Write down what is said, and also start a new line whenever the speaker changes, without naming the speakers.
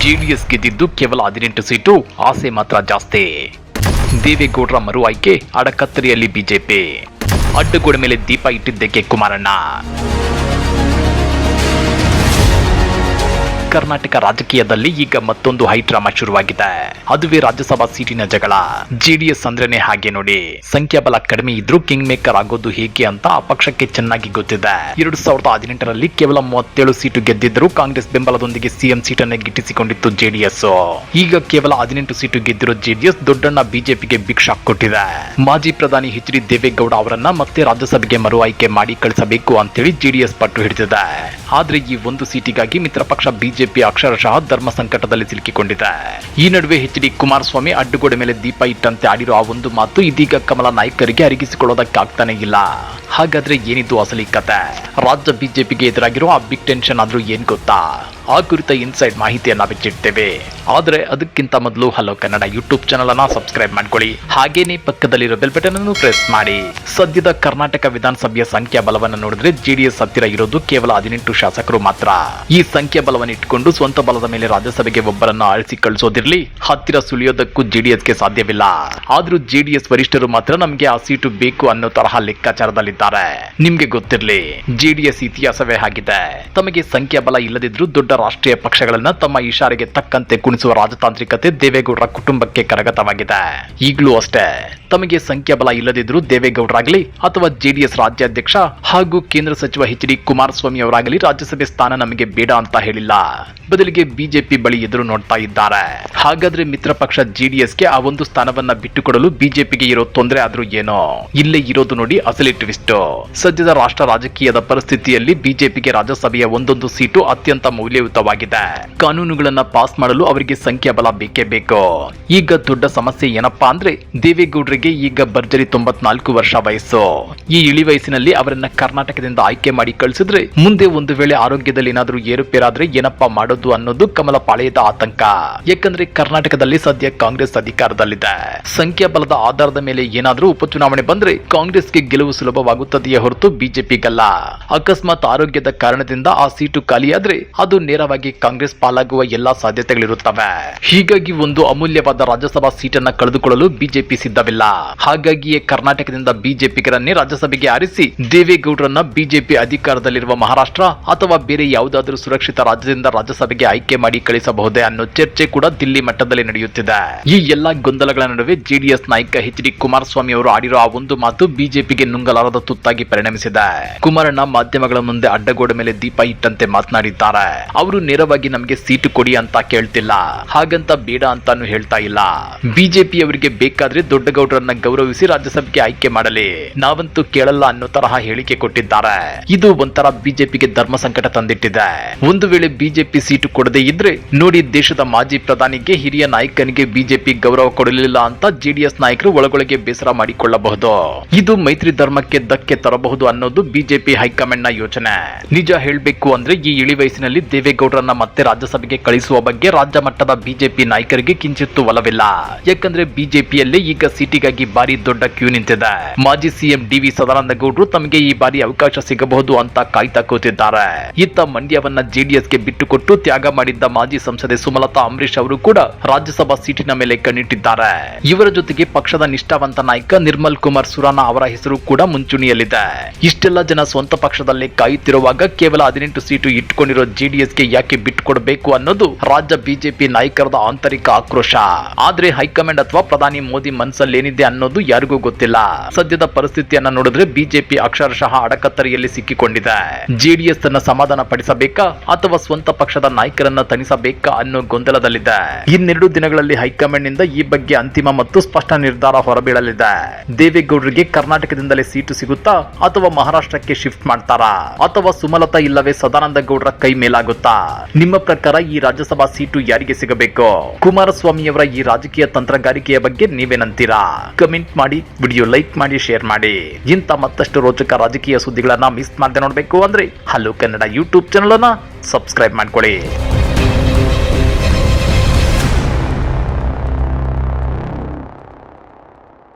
JDS ಗೆದ್ದಿದ್ದು ಕೇವಲ 18 seat, ಆಸೆ ಮಾತ್ರ ಜಾಸ್ತಿ. ದೇವೇಗೌಡರ ಮರು ಆಯ್ಕೆ, ಅಡಕತ್ತರಿಯಲ್ಲಿ ಬಿಜೆಪಿ. ಅಡ್ಡಗೋಡೆ ಮೇಲೆ ದೀಪ ಇಟ್ಟಿದ್ದಕ್ಕೆ ಕುಮಾರಣ್ಣ. ಕರ್ನಾಟಕ ರಾಜಕೀಯದಲ್ಲಿ ಈಗ ಮತ್ತೊಂದು ಹೈ ಡ್ರಾಮಾ ಶುರುವಾಗಿದೆ. ಅದುವೇ ರಾಜ್ಯಸಭಾ ಸೀಟಿನ ಜಗಳ. ಜೆಡಿಎಸ್ ಅಂದ್ರೇನೆ ಹಾಗೆ ನೋಡಿ. ಸಂಖ್ಯಾಬಲ ಕಡಿಮೆ ಇದ್ರೂ ಕಿಂಗ್ ಮೇಕರ್ ಆಗೋದು ಹೇಗೆ ಅಂತ ಆ ಪಕ್ಷಕ್ಕೆ ಚೆನ್ನಾಗಿ ಗೊತ್ತಿದೆ. 2018ರಲ್ಲಿ ಕೇವಲ 37 ಸೀಟು ಗೆದ್ದಿದ್ರು ಕಾಂಗ್ರೆಸ್ ಬೆಂಬಲದೊಂದಿಗೆ ಸಿಎಂ ಸೀಟನ್ನೇ ಗಿಟ್ಟಿಸಿಕೊಂಡಿತ್ತು ಜೆಡಿಎಸ್. ಈಗ ಕೇವಲ 18 ಸೀಟು ಗೆದ್ದಿರೋ ಜೆಡಿಎಸ್ ದೊಡ್ಡಣ್ಣ ಬಿಜೆಪಿಗೆ ಬಿಗ್ ಶಾಕ್ ಕೊಟ್ಟಿದೆ. ಮಾಜಿ ಪ್ರಧಾನಿ ಎಚ್.ಡಿ. ದೇವೇಗೌಡ ಅವರನ್ನ ಮತ್ತೆ ರಾಜ್ಯಸಭೆಗೆ ಮರು ಆಯ್ಕೆ ಮಾಡಿ ಕಳಿಸಬೇಕು ಅಂತೇಳಿ ಜೆಡಿಎಸ್ ಪಟ್ಟು ಹಿಡಿದಿದೆ. ಆದ್ರೆ ಈ ಒಂದು ಸೀಟಿಗಾಗಿ ಮಿತ್ರ ಪಕ್ಷ ಬಿಜೆಪಿ ಅಕ್ಷರಶಃ ಧರ್ಮ ಸಂಕಟದಲ್ಲಿ ಸಿಲುಕಿಕೊಂಡಿದೆ. ಈ ನಡುವೆ ಎಚ್.ಡಿ. ಕುಮಾರಸ್ವಾಮಿ ಅಡ್ಡಗೋಡೆ ಮೇಲೆ ದೀಪ ಇಟ್ಟಂತೆ ಆಡಿರೋ ಆ ಒಂದು ಮಾತು ಇದೀಗ ಕಮಲ ನಾಯಕರಿಗೆ ಅರಗಿಸಿಕೊಳ್ಳೋದಕ್ಕಾಗ್ತಾನೆ ಇಲ್ಲ. ಹಾಗಾದ್ರೆ ಏನಿದು ಅಸಲಿ ಕತೆ? ರಾಜ್ಯ ಬಿಜೆಪಿಗೆ ಎದುರಾಗಿರೋ ಆ ಬಿಗ್ ಟೆನ್ಷನ್ ಆದ್ರೂ ಏನ್ ಗೊತ್ತಾ? ಆ ಕುರಿತ ಇನ್ಸೈಡ್ ಮಾಹಿತಿಯನ್ನ ಬಿಚ್ಚಿಡ್ತೇವೆ. ಆದ್ರೆ ಅದಕ್ಕಿಂತ ಮೊದಲು ಹಲೋ ಕನ್ನಡ ಯೂಟ್ಯೂಬ್ ಚಾನಲ್ ಅನ್ನ ಸಬ್ಸ್ಕ್ರೈಬ್ ಮಾಡ್ಕೊಳ್ಳಿ. ಹಾಗೇನೆ ಪಕ್ಕದಲ್ಲಿರೋ ಬೆಲ್ ಬಟನ್ ಅನ್ನು ಪ್ರೆಸ್ ಮಾಡಿ. ಸದ್ಯದ ಕರ್ನಾಟಕ ವಿಧಾನಸಭೆಯ ಸಂಖ್ಯಾ ಬಲವನ್ನು ನೋಡಿದ್ರೆ ಜೆಡಿಎಸ್ ಹತ್ತಿರ ಇರೋದು ಕೇವಲ 18 ಶಾಸಕರು ಮಾತ್ರ. ಈ ಸಂಖ್ಯಾ ಬಲವನ್ನು ಇಟ್ಟುಕೊಂಡು ಸ್ವಂತ ಬಲದ ಮೇಲೆ ರಾಜ್ಯಸಭೆಗೆ ಒಬ್ಬರನ್ನ ಆಳಿಸಿ ಕಳಿಸೋದಿರ್ಲಿ, ಹತ್ತಿರ ಸುಳಿಯೋದಕ್ಕೂ ಜೆಡಿಎಸ್ಗೆ ಸಾಧ್ಯವಿಲ್ಲ. ಆದ್ರೂ ಜೆಡಿಎಸ್ ವರಿಷ್ಠರು ಮಾತ್ರ ನಮಗೆ ಆ ಸೀಟು ಬೇಕು ಅನ್ನೋ ತರಹ ಲೆಕ್ಕಾಚಾರದಲ್ಲಿದ್ದಾರೆ. ನಿಮ್ಗೆ ಗೊತ್ತಿರ್ಲಿ, ಜೆಡಿಎಸ್ ಇತಿಹಾಸವೇ ಆಗಿದೆ. ತಮಗೆ ಸಂಖ್ಯಾ ಬಲ ಇಲ್ಲದಿದ್ರೂ ದೊಡ್ಡ ರಾಷ್ಟ್ರೀಯ ಪಕ್ಷಗಳನ್ನ ತಮ್ಮ ಇಶಾರೆಗೆ ತಕ್ಕಂತೆ ಕುಣಿಸುವ ರಾಜತಾಂತ್ರಿಕತೆ ದೇವೇಗೌಡರ ಕುಟುಂಬಕ್ಕೆ ಕರಗತವಾಗಿದೆ. ಈಗಲೂ ಅಷ್ಟೇ, ತಮಗೆ ಸಂಖ್ಯಾಬಲ ಇಲ್ಲದಿದ್ರೂ ದೇವೇಗೌಡರಾಗಲಿ ಅಥವಾ ಜೆಡಿಎಸ್ ರಾಜ್ಯಾಧ್ಯಕ್ಷ ಹಾಗೂ ಕೇಂದ್ರ ಸಚಿವ ಎಚ್.ಡಿ. ಕುಮಾರಸ್ವಾಮಿ ಅವರಾಗಲಿ ರಾಜ್ಯಸಭೆ ಸ್ಥಾನ ನಮಗೆ ಬೇಡ ಅಂತ ಹೇಳಿಲ್ಲ. ಬದಲಿಗೆ ಬಿಜೆಪಿ ಬಳಿ ಎದುರು ನೋಡ್ತಾ ಇದ್ದಾರೆ. ಹಾಗಾದ್ರೆ ಮಿತ್ರ ಪಕ್ಷ ಜೆಡಿಎಸ್ಗೆ ಆ ಒಂದು ಸ್ಥಾನವನ್ನ ಬಿಟ್ಟುಕೊಡಲು ಬಿಜೆಪಿಗೆ ಇರೋ ತೊಂದರೆ ಆದ್ರೂ ಏನೋ? ಇಲ್ಲೇ ಇರೋದು ನೋಡಿ ಅಸಲಿ ಟ್ವಿಸ್ಟ್. ಸದ್ಯದ ರಾಷ್ಟ್ರ ರಾಜಕೀಯದ ಪರಿಸ್ಥಿತಿಯಲ್ಲಿ ಬಿಜೆಪಿಗೆ ರಾಜ್ಯಸಭೆಯ ಒಂದೊಂದು ಸೀಟು ಅತ್ಯಂತ ಮೌಲ್ಯಯುತವಾಗಿದೆ. ಕಾನೂನುಗಳನ್ನ ಪಾಸ್ ಮಾಡಲು ಅವರಿಗೆ ಸಂಖ್ಯಾಬಲ ಬೇಕೇ ಬೇಕು. ಈಗ ದೊಡ್ಡ ಸಮಸ್ಯೆ ಏನಪ್ಪಾ ಅಂದ್ರೆ ದೇವೇಗೌಡರಿಗೆ ಈಗ ಭರ್ಜರಿ 94 ವರ್ಷ ವಯಸ್ಸು. ಈ ಇಳಿ ವಯಸ್ಸಿನಲ್ಲಿ ಅವರನ್ನ ಕರ್ನಾಟಕದಿಂದ ಆಯ್ಕೆ ಮಾಡಿ ಕಳಿಸಿದ್ರೆ ಮುಂದೆ ಒಂದು ವೇಳೆ ಆರೋಗ್ಯದಲ್ಲಿ ಏನಾದ್ರೂ ಏರುಪೇರಾದ್ರೆ ಏನಪ್ಪಾ ಮಾಡೋದು ಅನ್ನೋದು ಕಮಲ ಪಾಳೆಯದ ಆತಂಕ. ಯಾಕಂದ್ರೆ ಕರ್ನಾಟಕದಲ್ಲಿ ಸದ್ಯ ಕಾಂಗ್ರೆಸ್ ಅಧಿಕಾರದಲ್ಲಿದೆ. ಸಂಖ್ಯಾಬಲದ ಆಧಾರದ ಮೇಲೆ ಏನಾದ್ರೂ ಉಪಚುನಾವಣೆ ಬಂದ್ರೆ ಕಾಂಗ್ರೆಸ್ಗೆ ಗೆಲುವು ಸುಲಭವಾಗುತ್ತದೆಯೇ ಹೊರತು ಬಿಜೆಪಿಗಲ್ಲ. ಅಕಸ್ಮಾತ್ ಆರೋಗ್ಯದ ಕಾರಣದಿಂದ ಆ ಸೀಟು ಖಾಲಿಯಾದ್ರೆ ಅದು ನೇರವಾಗಿ ಕಾಂಗ್ರೆಸ್ ಪಾಲಾಗುವ ಎಲ್ಲಾ ಸಾಧ್ಯತೆಗಳಿರುತ್ತವೆ. ಹೀಗಾಗಿ ಒಂದು ಅಮೂಲ್ಯವಾದ ರಾಜ್ಯಸಭಾ ಸೀಟನ್ನ ಕಳೆದುಕೊಳ್ಳಲು ಬಿಜೆಪಿ ಸಿದ್ಧವಿಲ್ಲ. ಹಾಗಾಗಿಯೇ ಕರ್ನಾಟಕದಿಂದ ಬಿಜೆಪಿಗರನ್ನೇ ರಾಜ್ಯಸಭೆಗೆ ಆರಿಸಿ ದೇವೇಗೌಡರನ್ನ ಬಿಜೆಪಿ ಅಧಿಕಾರದಲ್ಲಿರುವ ಮಹಾರಾಷ್ಟ್ರ ಅಥವಾ ಬೇರೆ ಯಾವುದಾದ್ರೂ ಸುರಕ್ಷಿತ ರಾಜ್ಯದಿಂದ ರಾಜ್ಯಸಭೆಗೆ ಆಯ್ಕೆ ಮಾಡಿ ಕಳಿಸಬಹುದೇ ಅನ್ನೋ ಚರ್ಚೆ ಕೂಡ ದಿಲ್ಲಿ ಮಟ್ಟದಲ್ಲಿ ನಡೆಯುತ್ತಿದೆ. ಈ ಎಲ್ಲಾ ಗೊಂದಲಗಳ ನಡುವೆ ಜೆಡಿಎಸ್ ನಾಯಕ ಎಚ್.ಡಿ. ಕುಮಾರಸ್ವಾಮಿ ಅವರು ಆಡಿರೋ ಆ ಒಂದು ಮಾತು ಬಿಜೆಪಿಗೆ ನುಂಗಲಾರದ ತುತ್ತಾಗಿ ಪರಿಣಮಿಸಿದೆ. ಕುಮಾರಣ್ಣ ಮಾಧ್ಯಮಗಳ ಮುಂದೆ ಅಡ್ಡಗೋಡೆ ಮೇಲೆ ದೀಪ ಇಟ್ಟಂತೆ ಮಾತನಾಡಿದ್ದಾರೆ. ಅವರು ನೇರವಾಗಿ ನಮಗೆ ಸೀಟು ಕೊಡಿ ಅಂತ ಕೇಳ್ತಿಲ್ಲ, ಹಾಗಂತ ಬೇಡ ಅಂತಾನು ಹೇಳ್ತಾ ಇಲ್ಲ. ಬಿಜೆಪಿ ಅವರಿಗೆ ಬೇಕಾದ್ರೆ ದೊಡ್ಡಗೌಡರನ್ನ ಗೌರವಿಸಿ ರಾಜ್ಯಸಭೆಗೆ ಆಯ್ಕೆ ಮಾಡಲಿ, ನಾವಂತೂ ಕೇಳಲ್ಲ ಅನ್ನೋ ತರಹ ಹೇಳಿಕೆ ಕೊಟ್ಟಿದ್ದಾರೆ. ಇದು ಒಂಥರ ಬಿಜೆಪಿಗೆ ಧರ್ಮ ಸಂಕಟ ತಂದಿಟ್ಟಿದೆ. ಒಂದು ವೇಳೆ ಬಿಜೆಪಿ ಸೀಟು ಕೊಡದೇ ಇದ್ರೆ ನೋಡಿ, ದೇಶದ ಮಾಜಿ ಪ್ರಧಾನಿಗೆ ಹಿರಿಯ ನಾಯಕನಿಗೆ ಬಿಜೆಪಿ ಗೌರವ ಕೊಡಲಿಲ್ಲ ಅಂತ ಜೆಡಿಎಸ್ ನಾಯಕರು ಒಳಗೊಳಗೆ ಬೇಸರ ಮಾಡಿಕೊಳ್ಳಬಹುದು. ಇದು ಮೈತ್ರಿ ಧರ್ಮಕ್ಕೆ ಧಕ್ಕೆ ತರಬಹುದು ಅನ್ನೋದು ಬಿಜೆಪಿ ಹೈಕಮಾಂಡ್ ನ ಯೋಚನೆ. ನಿಜ ಹೇಳ್ಬೇಕು ಅಂದ್ರೆ ಈ ಇಳಿ ವಯಸ್ಸಿನಲ್ಲಿ ದೇವೇಗೌಡರನ್ನ ಮತ್ತೆ ರಾಜ್ಯಸಭೆಗೆ ಕಳಿಸುವ ಬಗ್ಗೆ ರಾಜ್ಯ ಮಟ್ಟದ ಬಿಜೆಪಿ ನಾಯಕರಿಗೆ ಕಿಂಚಿತ್ತು ಒಲವಿಲ್ಲ. ಯಾಕಂದ್ರೆ ಬಿಜೆಪಿಯಲ್ಲೇ ಈಗ ಸೀಟಿಗಾಗಿ ಬಾರಿ ದೊಡ್ಡ ಕ್ಯೂ ನಿಂತಿದೆ. ಮಾಜಿ ಸಿಎಂ ಡಿ.ವಿ. ಸದಾನಂದಗೌಡರು ತಮಗೆ ಈ ಬಾರಿ ಅವಕಾಶ ಸಿಗಬಹುದು ಅಂತ ಕಾಯ್ತಾ ಕೂತಿದ್ದಾರೆ. ಇತ್ತ ಮಂಡ್ಯವನ್ನ ಜೆಡಿಎಸ್ಗೆ ಬಿಟ್ಟುಕೊಟ್ಟು ತ್ಯಾಗ ಮಾಡಿದ್ದ ಮಾಜಿ ಸಂಸದೆ ಸುಮಲತಾ ಅಂಬರೀಶ್ ಅವರು ಕೂಡ ರಾಜ್ಯಸಭಾ ಸೀಟಿನ ಮೇಲೆ ಕಣ್ಣಿಟ್ಟಿದ್ದಾರೆ. ಇವರ ಜೊತೆಗೆ ಪಕ್ಷದ ನಿಷ್ಠಾವಂತ ನಾಯಕ ನಿರ್ಮಲ್ ಕುಮಾರ್ ಸುರಾನಾ ಅವರ ಹೆಸರು ಕೂಡ ಮುಂಚೂಣಿಯಲ್ಲಿದೆ. ಇಷ್ಟೆಲ್ಲ ಜನ ಸ್ವಂತ ಪಕ್ಷದಲ್ಲೇ ಕಾಯುತ್ತಿರುವಾಗ ಕೇವಲ 18 ಸೀಟು ಇಟ್ಟುಕೊಂಡಿರೋ ಜೆಡಿಎಸ್ಗೆ ಯಾಕೆ ಬಿಟ್ಟುಕೊಡಬೇಕು ಅನ್ನೋದು ರಾಜ್ಯ ಬಿಜೆಪಿ ನಾಯಕರದ ಆಂತರಿಕ ಆಕ್ರೋಶ. ಆದ್ರೆ ಹೈಕಮಾಂಡ್ ಅಥವಾ ಪ್ರಧಾನಿ ಮೋದಿ ಮನಸ್ಸಲ್ಲೇನಿದೆ ಅನ್ನೋದು ಯಾರಿಗೂ ಗೊತ್ತಿಲ್ಲ. ಸದ್ಯದ ಪರಿಸ್ಥಿತಿಯನ್ನ ನೋಡಿದ್ರೆ ಬಿಜೆಪಿ ಅಕ್ಷರಶಃ ಅಡಕತ್ತರಿಯಲ್ಲಿ ಸಿಕ್ಕಿಕೊಂಡಿದೆ. ಜೆಡಿಎಸ್ ಅನ್ನ ಸಮಾಧಾನ ಪಡಿಸಬೇಕಾ ಅಥವಾ ಸ್ವಂತ ಪಕ್ಷದ ನಾಯಕರನ್ನ ತಣಿಸಬೇಕಾ ಅನ್ನೋ ಗೊಂದಲದಲ್ಲಿದೆ. ಇನ್ನೆರಡು ದಿನಗಳಲ್ಲಿ ಹೈಕಮಾಂಡ್ ನಿಂದ ಈ ಬಗ್ಗೆ ಅಂತಿಮ ಮತ್ತು ಸ್ಪಷ್ಟ ನಿರ್ಧಾರ ಹೊರಬೀಳಲಿದೆ. ದೇವೇಗೌಡರಿಗೆ ಕರ್ನಾಟಕದಿಂದಲೇ ಸೀಟು ಸಿಗುತ್ತಾ ಅಥವಾ ಮಹಾರಾಷ್ಟ್ರಕ್ಕೆ ಶಿಫ್ಟ್ ಮಾಡ್ತಾರಾ ಅಥವಾ ಸುಮಲತಾ ಇಲ್ಲವೇ ಸದಾನಂದ ಗೌಡರ ಕೈ ಮೇಲಾಗುತ್ತಾ? ನಿಮ್ಮ ಪ್ರಕಾರ ಈ ರಾಜ್ಯಸಭಾ ಸೀಟು ಯಾರಿಗೆ ಸಿಗಬೇಕು? ಕುಮಾರಸ್ವಾಮಿಯವರ ಈ ರಾಜಕೀಯ ತಂತ್ರಗಾರಿಕೆಯ ಬಗ್ಗೆ ನೀವೇನಂತೀರಾ? ಕಮೆಂಟ್ ಮಾಡಿ, ವಿಡಿಯೋ ಲೈಕ್ ಮಾಡಿ, ಶೇರ್ ಮಾಡಿ. ಇಂಥ ಮತ್ತಷ್ಟು ರೋಚಕ ರಾಜಕೀಯ ಸುದ್ದಿಗಳನ್ನ ಮಿಸ್ ಮಾಡದೆ ನೋಡಬೇಕು ಅಂದ್ರೆ ಹಲೋ ಕನ್ನಡ ಯೂಟ್ಯೂಬ್ ಚಾನಲ್ ಅನ್ನ ಸಬ್ಸ್ಕ್ರೈಬ್ ಮಾಡ್ಕೊಳ್ಳಿ.